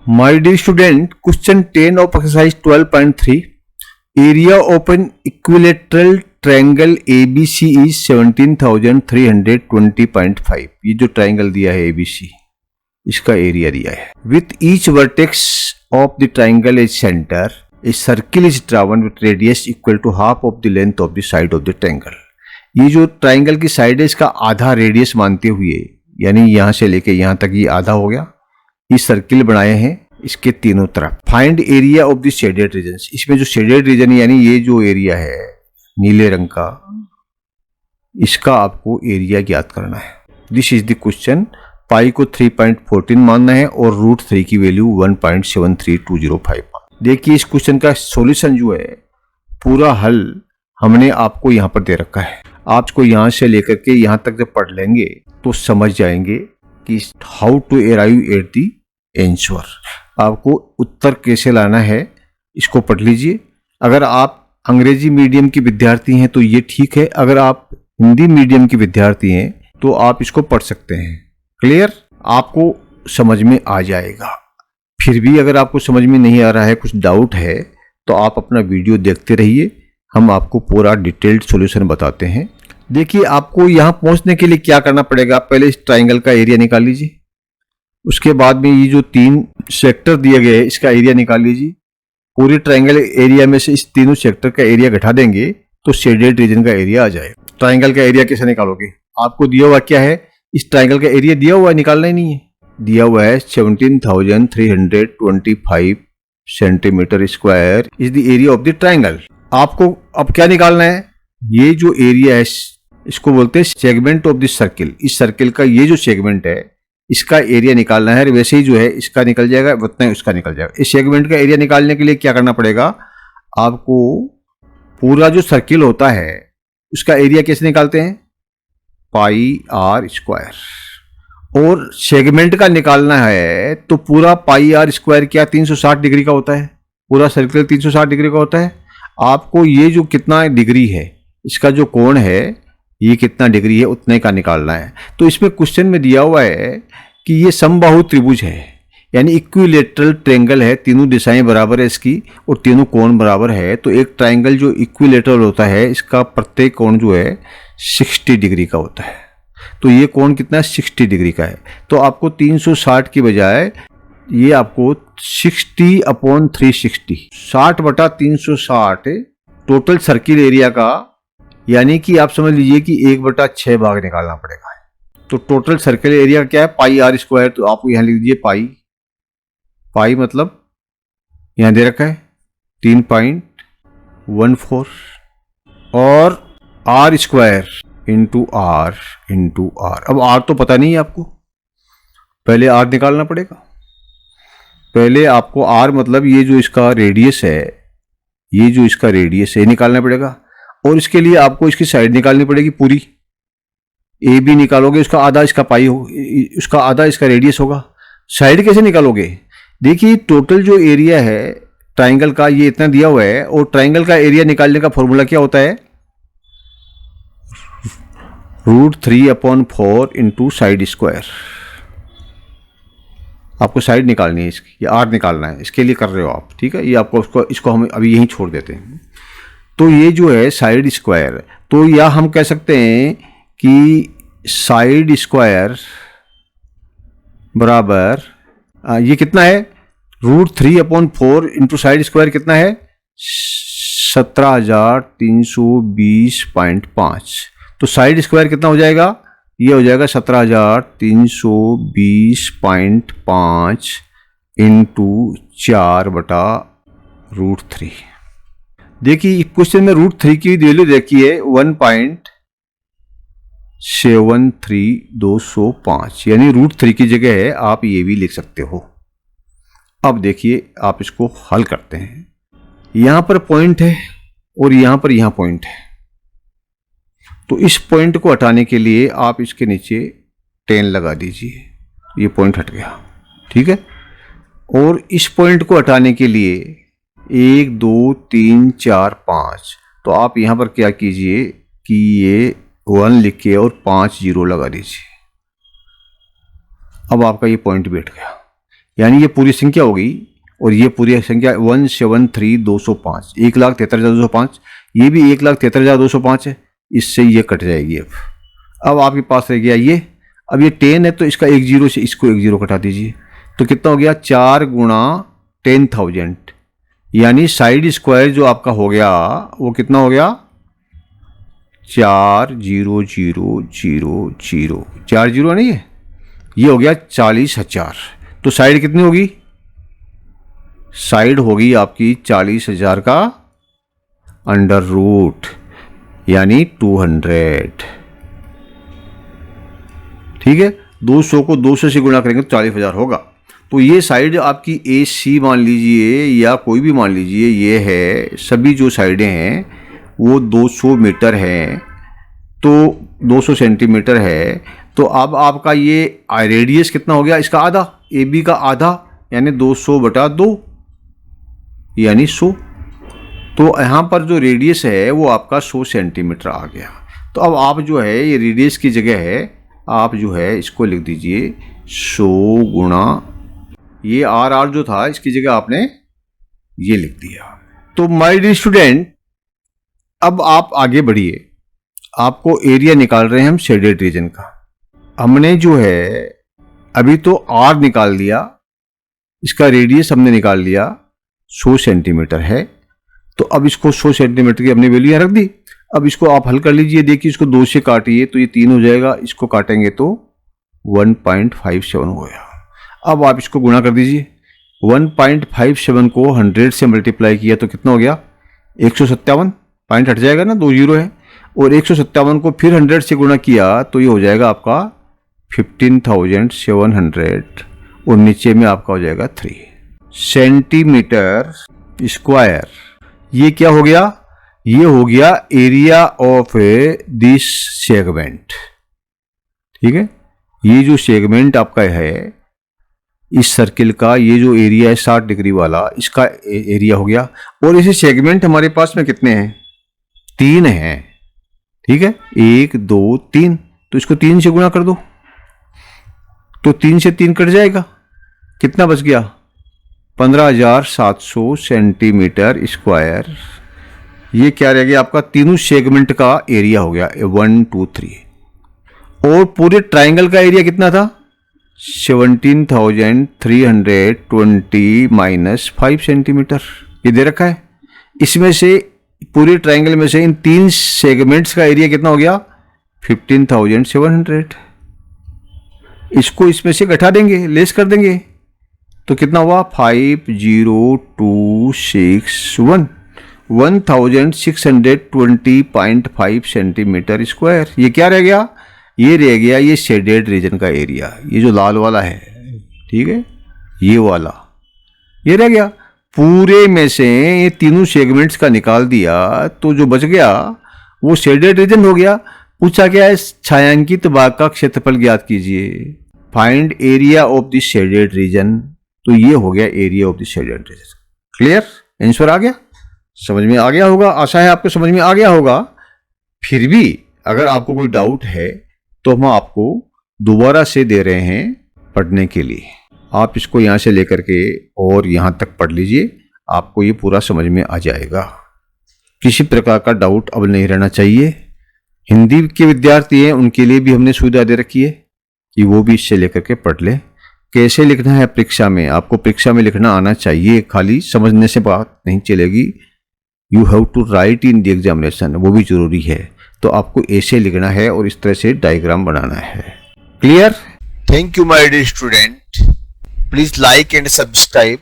My dear student, question 10 of exercise 12.3. Area of an equilateral triangle ABC is 17,320.5. ये जो triangle दिया है ABC, इसका एरिया दिया है. With each vertex of the triangle as center, a circle is drawn with radius equal to half of the length of the side of the triangle. ये जो triangle की साइड है इसका आधा रेडियस मानते हुए, यानी यहां से लेके यहां तक ये आधा हो गया, ये सर्किल बनाए हैं इसके तीनों तरफ. Find area of the shaded reason. इसमें जो शेडेड रीजन यानी ये जो एरिया है नीले रंग का, इसका आपको एरिया ज्ञात करना है. This is the question. Pi को 3.14 मानना है और √3 की वैल्यू 1.73205. देखिए इस क्वेश्चन का सॉल्यूशन जो है, पूरा हल हमने आपको यहाँ पर दे रखा है. आपको यहाँ से लेकर के यहाँ तक जब पढ़ लेंगे तो समझ जाएंगे कि how to arrive at the answer. आपको उत्तर कैसे लाना है इसको पढ़ लीजिए. अगर आप अंग्रेजी मीडियम के विद्यार्थी हैं तो ये ठीक है, अगर आप हिंदी मीडियम के विद्यार्थी हैं तो आप इसको पढ़ सकते हैं. क्लियर? आपको समझ में आ जाएगा. फिर भी अगर आपको समझ में नहीं आ रहा है, कुछ डाउट है, तो आप अपना वीडियो देखते रहिए, हम आपको पूरा डिटेल्ड सॉल्यूशन बताते हैं. देखिए आपको यहाँ पहुँचने के लिए क्या करना पड़ेगा. पहले इस ट्राइंगल का एरिया निकाल लीजिए. उसके बाद में ये जो 3 सेक्टर दिए गए हैं इसका एरिया निकाल लीजिए. पूरे ट्राइंगल एरिया में से इस तीनों सेक्टर का एरिया घटा देंगे तो शेडेड रीजन का एरिया आ जाएगा. ट्राइंगल का एरिया कैसे निकालोगे? आपको दिया हुआ क्या है, इस ट्राइंगल का एरिया दिया हुआ है, निकालना ही नहीं है. दिया हुआ है 17,325 centimetre square is the area of the triangle. आपको अब क्या निकालना है? ये जो एरिया है इसको बोलते हैं सेगमेंट ऑफ द सर्किल. इस सर्किल का ये जो सेगमेंट है इसका एरिया निकालना है. वैसे ही जो है इसका निकल जाएगा, उतना ही उसका निकल जाएगा. इस सेगमेंट का एरिया निकालने के लिए क्या करना पड़ेगा? आपको पूरा जो सर्किल होता है उसका एरिया कैसे निकालते हैं? पाई आर स्क्वायर. और सेगमेंट का निकालना है तो पूरा पाई आर स्क्वायर क्या 360 डिग्री का होता है. पूरा सर्किल 360 डिग्री का होता है. आपको ये जो कितना डिग्री है, इसका जो कोण है ये कितना डिग्री है उतने का निकालना है. तो इसमें क्वेश्चन में दिया हुआ है कि ये समबाहु त्रिभुज है, यानी इक्विलेटरल ट्रायंगल है, तीनों दिशाएं बराबर है इसकी और तीनों कोण बराबर है. तो एक ट्रायंगल जो इक्विलेटरल होता है इसका प्रत्येक कोण जो है 60 डिग्री का होता है. तो ये कोण कितना है? 60 डिग्री का है. तो आपको 360 की बजाय ये आपको 60/360, 60/360 टोटल सर्किल एरिया का, यानी कि आप समझ लीजिए कि 1/6 भाग निकालना पड़ेगा. तो टोटल सर्किल एरिया क्या है? पाई आर स्क्वायर. तो आप यहां लिख दीजिए पाई मतलब यहां दे रखा है 3.14 और आर स्क्वायर इंटू आर. अब आर तो पता नहीं है आपको, पहले आर निकालना पड़ेगा. पहले आपको आर मतलब ये जो इसका रेडियस है, ये जो इसका रेडियस है निकालना पड़ेगा. और इसके लिए आपको इसकी साइड निकालनी पड़ेगी पूरी. ए बी निकालोगे उसका आधा इसका पाई हो, उसका आधा इसका रेडियस होगा. साइड कैसे निकालोगे? देखिए टोटल जो एरिया है ट्राइंगल का ये इतना दिया हुआ है, और ट्राइंगल का एरिया निकालने का फॉर्मूला क्या होता है? √3/4 इंटू साइड स्क्वायर. आपको साइड निकालनी है इसकी, ये आर निकालना है, इसके लिए कर रहे हो आप. ठीक है, ये आपको इसको हम अभी यहीं छोड़ देते हैं. तो ये जो है साइड स्क्वायर, तो या हम कह सकते हैं कि साइड स्क्वायर बराबर ये कितना है? √3/4 इंटू साइड स्क्वायर कितना है? 17,320.5. तो साइड स्क्वायर कितना हो जाएगा? ये हो जाएगा 17,320.5 इंटू 4/√3. देखिए क्वेश्चन में √3 की वैल्यू देखिए 1.73205, यानी √3 की जगह है आप ये भी लिख सकते हो. अब देखिए आप इसको हल करते हैं. यहां पर पॉइंट है और यहां पॉइंट है. तो इस पॉइंट को हटाने के लिए आप इसके नीचे 10 लगा दीजिए, ये पॉइंट हट गया. ठीक है. और इस पॉइंट को हटाने के लिए 1 2 3 4 5, तो आप यहां पर क्या कीजिए कि ये 1 लिख के और 5 0 लगा दीजिए. अब आपका ये पॉइंट बैठ गया. यानी ये पूरी संख्या हो गई और ये पूरी संख्या 173,205, 1,73,205, ये भी 1,73,205 है, इससे ये कट जाएगी। अब आपके पास रह गया ये, अब ये 10 है तो इसका एक जीरो से इसको एक जीरो कटा दीजिए, तो कितना हो गया 4 गुणा 10,000, यानी साइड स्क्वायर जो आपका हो गया वो कितना हो गया 4,0,0,0,0, 4 जीरो नहीं है, ये हो गया 40,000। तो साइड कितनी होगी, साइड होगी आपकी 40,000 का अंडर रूट यानी 200। ठीक है, 200 को 200 से गुणा करेंगे तो 40,000 होगा। तो ये साइड आपकी AC मान लीजिए या कोई भी मान लीजिए, ये है, सभी जो साइडें हैं वो 200 मीटर हैं, तो 200 सेंटीमीटर है। तो अब आपका ये रेडियस कितना हो गया, इसका आधा, AB का आधा यानी 200/2 यानी 100। तो यहाँ पर जो रेडियस है वो आपका 100 सेंटीमीटर आ गया। तो अब आप जो है ये रेडियस की जगह है आप जो है इसको लिख दीजिए 100 गुणा ये RR जो था इसकी जगह आपने ये लिख दिया। तो माय डियर स्टूडेंट, अब आप आगे बढ़िए, आपको एरिया निकाल रहे हैं हम शेडेड रीजन का। हमने जो है अभी तो R निकाल दिया, इसका रेडियस हमने निकाल लिया 100 सेंटीमीटर है, तो अब इसको 100 सेंटीमीटर की हमने वैल्यू यहाँ रख दी। अब इसको आप हल कर लीजिए, देखिए इसको 2 से काटिए तो ये 3 हो जाएगा, इसको काटेंगे तो 1.57 हो गया। अब आप इसको गुणा कर दीजिए, 1.57 को 100 से मल्टीप्लाई किया तो कितना हो गया 157, पॉइंट हट जाएगा ना, 2 जीरो है, और 157 को फिर 100 से गुणा किया तो ये हो जाएगा आपका 15,700 और नीचे में आपका हो जाएगा 3 सेंटीमीटर स्क्वायर। ये क्या हो गया, ये हो गया एरिया ऑफ दिस सेगमेंट। ठीक है, ये जो सेगमेंट आपका है इस सर्किल का, ये जो एरिया है 60 डिग्री वाला, इसका एरिया हो गया। और इसे सेगमेंट हमारे पास में कितने हैं, 3 हैं। ठीक है, 1 2 3, तो इसको 3 से गुणा कर दो तो 3 से 3 कट जाएगा, कितना बच गया 15,700 सेंटीमीटर स्क्वायर। ये क्या रह गया आपका, तीनों सेगमेंट का एरिया हो गया 1 2 3। और पूरे ट्राइंगल का एरिया कितना था 17,320 माइनस 5 सेंटीमीटर, ये दे रखा है। इसमें से पूरे ट्राइंगल में से इन 3 सेगमेंट्स का एरिया कितना हो गया 15,700। इसको इसमें से घटा देंगे, लेस कर देंगे तो कितना हुआ 50,261, 1620.5 सेंटीमीटर स्क्वायर। ये क्या रह गया, ये रह गया ये शेडेड रीजन का एरिया, ये जो लाल वाला है, ठीक है, ये वाला ये रह गया। पूरे में से ये तीनों सेगमेंट्स का निकाल दिया तो जो बच गया वो शेडेड रीजन हो गया। पूछा क्या है, छायांकित भाग का क्षेत्रफल ज्ञात कीजिए, find area of the shaded region. तो ये हो गया area of the shaded region. Clear, answer आ गया, समझ में आ गया होगा, आशा है आपको समझ में आ गया होगा। फिर भी अगर आपको कोई डाउट है तो हम आपको दोबारा से दे रहे हैं पढ़ने के लिए, आप इसको यहाँ से लेकर के और यहाँ तक पढ़ लीजिए, आपको ये पूरा समझ में आ जाएगा। किसी प्रकार का डाउट अब नहीं रहना चाहिए। हिंदी के विद्यार्थी हैं उनके लिए भी हमने सुविधा दे रखी है कि वो भी इससे लेकर के पढ़ लें। कैसे लिखना है परीक्षा में, आपको परीक्षा में लिखना आना चाहिए, खाली समझने से बात नहीं चलेगी। You have to write in the examination, वो भी जरूरी है। तो आपको ऐसे लिखना है और इस तरह से डायग्राम बनाना है। Clear? Thank you, my dear student. Please like and subscribe